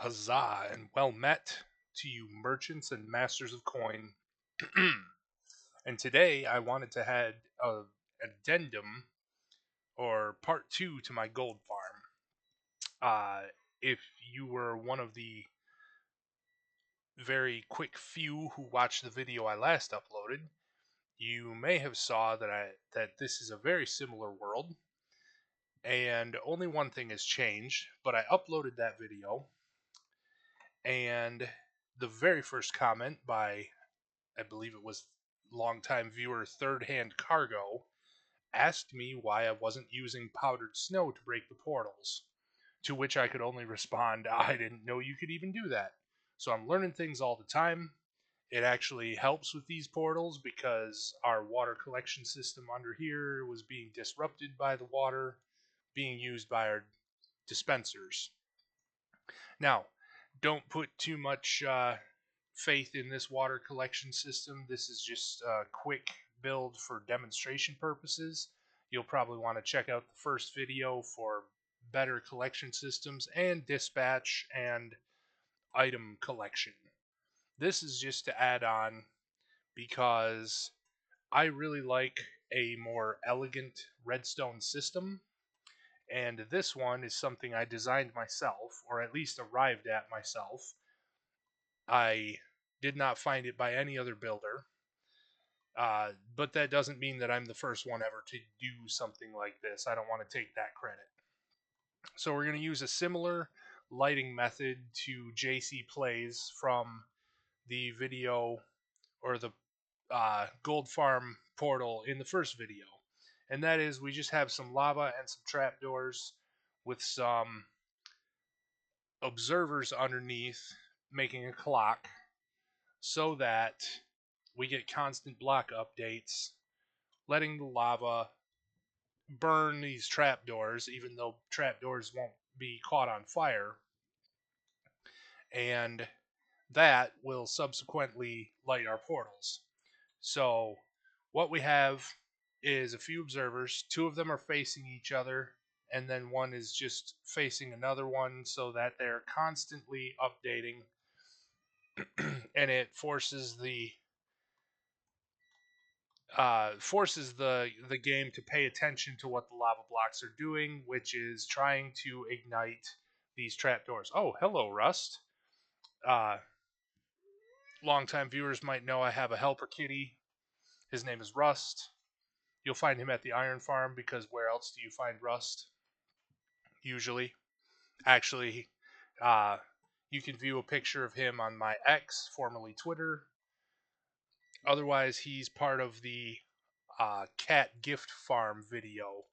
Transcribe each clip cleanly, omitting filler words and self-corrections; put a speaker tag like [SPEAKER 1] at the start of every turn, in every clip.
[SPEAKER 1] Huzzah and well met to you merchants and masters of coin. And today I wanted to add a addendum or part two to my gold farm. If you were one of the very quick few who watched the video I last uploaded, you may have saw that this is a very similar world, and only one thing has changed. But I uploaded that video, and the very first comment by, I believe it was longtime viewer Third Hand Cargo, asked me why I wasn't using powdered snow to break the portals. To which I could only respond, I didn't know you could even do that. So I'm learning things all the time. It actually helps with these portals because our water collection system under here was being disrupted by the water being used by our dispensers. Now, don't put too much faith in this water collection system. This is just a quick build for demonstration purposes. You'll probably want to check out the first video for better collection systems and dispatch and item collection. This is just to add on because I really like a more elegant redstone system, and this one is something I designed myself, or at least arrived at myself. I did not find it by any other builder, but that doesn't mean that I'm the first one ever to do something like this. I don't want to take that credit. So we're going to use a similar lighting method to JC Plays from the video or the gold farm portal in the first video. And that is, we just have some lava and some trapdoors with some observers underneath making a clock so that we get constant block updates, letting the lava burn these trapdoors, even though trapdoors won't be caught on fire, and that will subsequently light our portals. So, what we have is a few observers. Two of them are facing each other, and then one is just facing another one so that they're constantly updating, and it forces the game to pay attention to what the lava blocks are doing, which is trying to ignite these trapdoors. Oh, hello, Rust. Uh, Longtime viewers might know I have a helper kitty. His name is Rust. You'll find him at the iron farm because where else do you find Rust? Usually. Actually, uh, you can view a picture of him on my X, formerly Twitter. Otherwise, he's part of the cat gift farm video,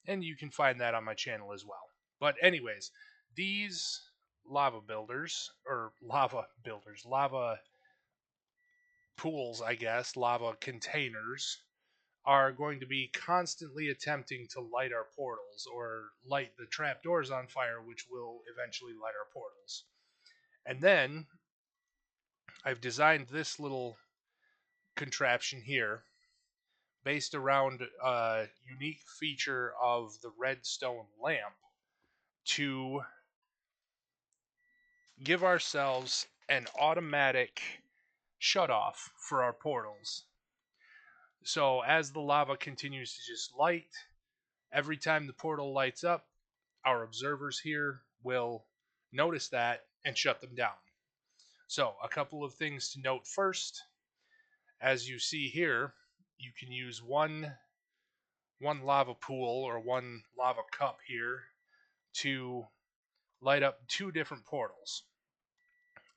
[SPEAKER 1] and you can find that on my channel as well. But anyways, these lava pools, I guess, lava containers, are going to be constantly attempting to light our portals or light the trapdoors on fire, which will eventually light our portals. And then I've designed this little contraption here based around a unique feature of the redstone lamp to give ourselves an automatic shut off for our portals. So as the lava continues to just light, every time the portal lights up, our observers here will notice that and shut them down. So a couple of things to note first. As you see here, you can use one lava pool or one lava cup here to light up two different portals.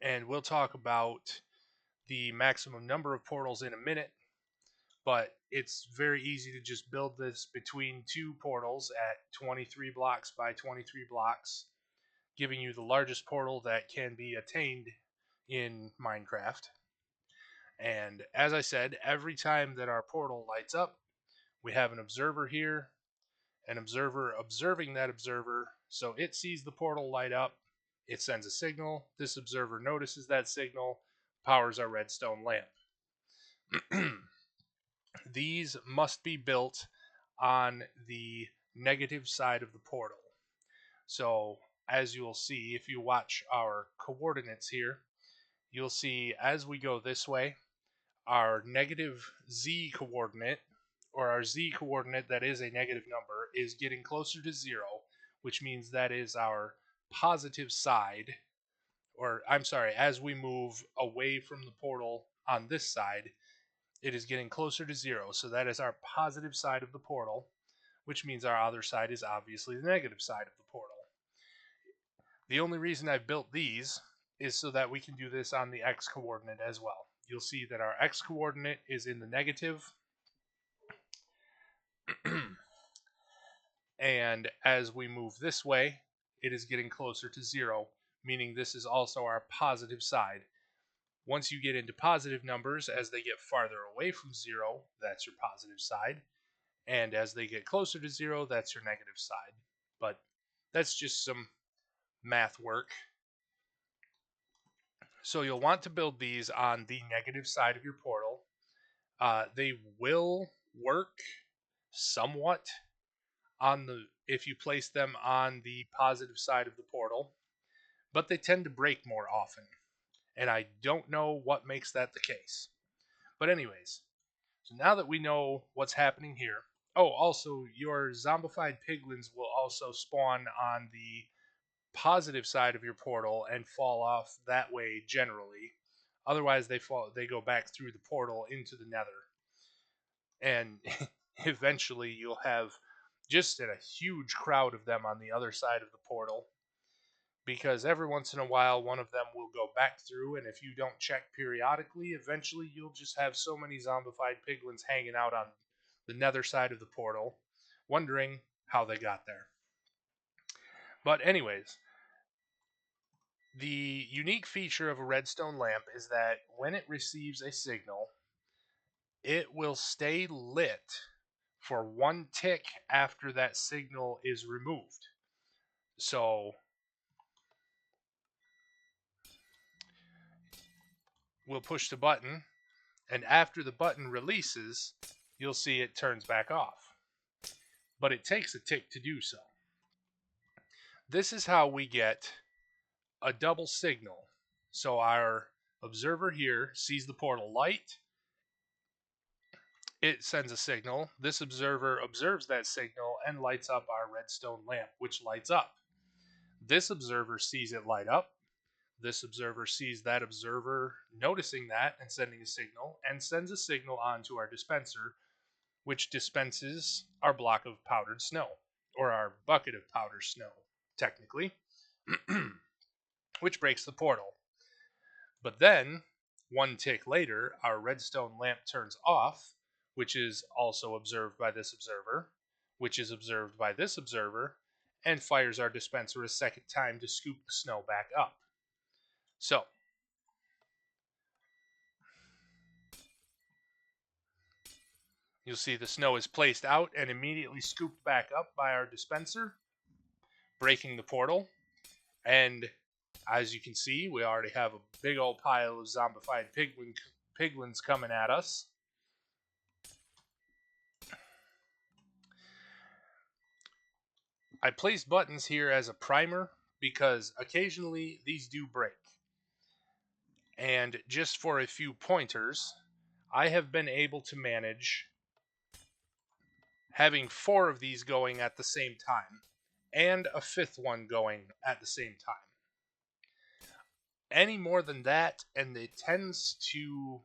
[SPEAKER 1] And we'll talk about the maximum number of portals in a minute, but it's very easy to just build this between two portals at 23 blocks by 23 blocks, giving you the largest portal that can be attained in Minecraft. And as I said, every time that our portal lights up, we have an observer here, an observer observing that observer. So it sees the portal light up, it sends a signal. This observer notices that signal, powers our redstone lamp. These must be built on the negative side of the portal. So as you'll see if you watch our coordinates here, you'll see as we go this way, our negative z coordinate, or our z coordinate that is a negative number, is getting closer to 0, which means that is our positive side. Or, I'm sorry, as we move away from the portal on this side, it is getting closer to 0. So that is our positive side of the portal, which means our other side is obviously the negative side of the portal. The only reason I've built these is so that we can do this on the x coordinate as well. You'll see that our x coordinate is in the negative, and as we move this way, it is getting closer to 0, meaning this is also our positive side. Once you get into positive numbers, as they get farther away from 0, that's your positive side. And as they get closer to 0, that's your negative side. But that's just some math work. So you'll want to build these on the negative side of your portal. They will work somewhat on the if you place them on the positive side of the portal, but they tend to break more often. And I don't know what makes that the case. But anyways, so now that we know what's happening here, oh, also your zombified piglins will also spawn on the positive side of your portal and fall off that way generally. Otherwise, they go back through the portal into the nether, and eventually you'll have just a huge crowd of them on the other side of the portal. Because every once in a while, one of them will go back through, and if you don't check periodically, eventually you'll just have so many zombified piglins hanging out on the nether side of the portal, wondering how they got there. But anyways, the unique feature of a redstone lamp is that when it receives a signal, it will stay lit for 1 tick after that signal is removed. So we'll push the button, and after the button releases, you'll see it turns back off. But it takes a tick to do so. This is how we get a double signal. So our observer here sees the portal light, it sends a signal. This observer observes that signal and lights up our redstone lamp, which lights up. This observer sees it light up. This observer sees that observer noticing that and sending a signal, and sends a signal on to our dispenser, which dispenses our block of powdered snow, or our bucket of powdered snow, technically, which breaks the portal. But then, 1 tick later, our redstone lamp turns off, which is also observed by this observer, which is observed by this observer, and fires our dispenser a second time to scoop the snow back up. So, you'll see the snow is placed out and immediately scooped back up by our dispenser, breaking the portal. And as you can see, we already have a big old pile of zombified piglins coming at us. I placed buttons here as a primer because occasionally these do break. And just for a few pointers, I have been able to manage having 4 of these going at the same time, and a 5th one going at the same time. Any more than that, and it tends to...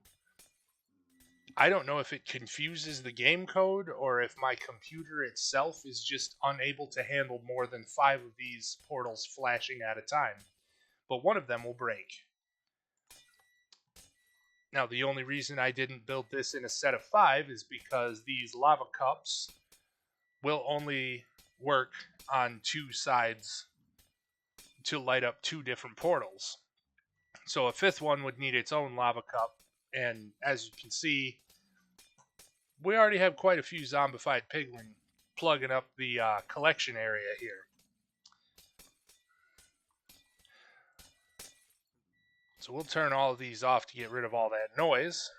[SPEAKER 1] I don't know if it confuses the game code or if my computer itself is just unable to handle more than 5 of these portals flashing at a time. But one of them will break. Now, the only reason I didn't build this in a set of 5 is because these lava cups will only work on 2 sides to light up 2 different portals. So a 5th one would need its own lava cup, and as you can see, we already have quite a few zombified piglin plugging up the collection area here. So we'll turn all of these off to get rid of all that noise.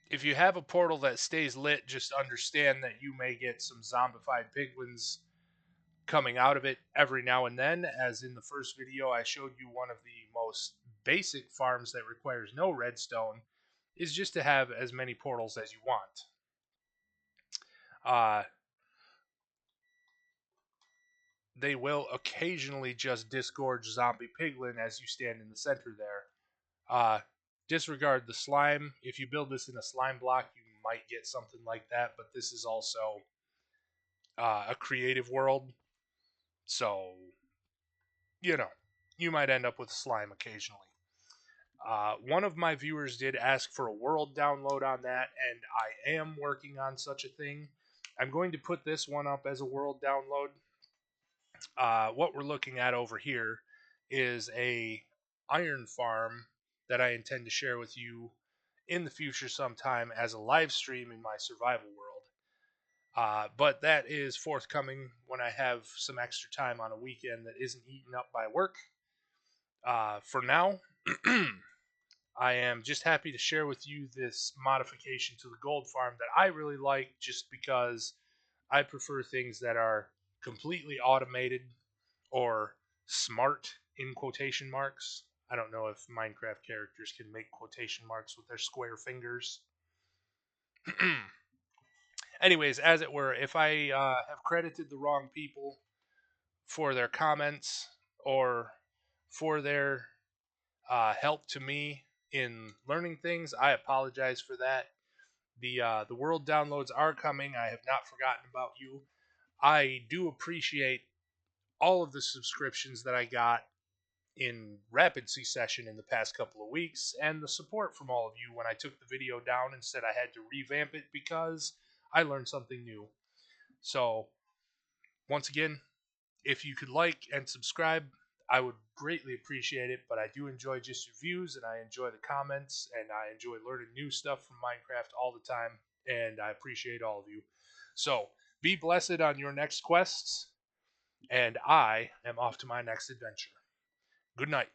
[SPEAKER 1] If you have a portal that stays lit, just understand that you may get some zombified piglins coming out of it every now and then. As in the first video, I showed you one of the most basic farms that requires no redstone is just to have as many portals as you want. Uh, they will occasionally just disgorge zombie piglin as you stand in the center there. Uh, Disregard the slime. If you build this in a slime block, you might get something like that, but this is also a creative world, so you know, you might end up with slime occasionally. One of my viewers did ask for a world download on that, and I am working on such a thing. I'm going to put this one up as a world download. What we're looking at over here is a iron farm that I intend to share with you in the future sometime as a live stream in my survival world. But that is forthcoming when I have some extra time on a weekend that isn't eaten up by work. For now, I am just happy to share with you this modification to the gold farm that I really like just because I prefer things that are completely automated or smart in quotation marks. I don't know if Minecraft characters can make quotation marks with their square fingers. Anyways, as it were, if I have credited the wrong people for their comments or for their help to me in learning things, I apologize for that. The world downloads are coming. I have not forgotten about you. I do appreciate all of the subscriptions that I got in rapid succession in the past couple of weeks, and the support from all of you when I took the video down and said I had to revamp it because I learned something new. So, once again, if you could like and subscribe, I would greatly appreciate it. But I do enjoy just your views, and I enjoy the comments, and I enjoy learning new stuff from Minecraft all the time, and I appreciate all of you. So, be blessed on your next quests, and I am off to my next adventure. Good night.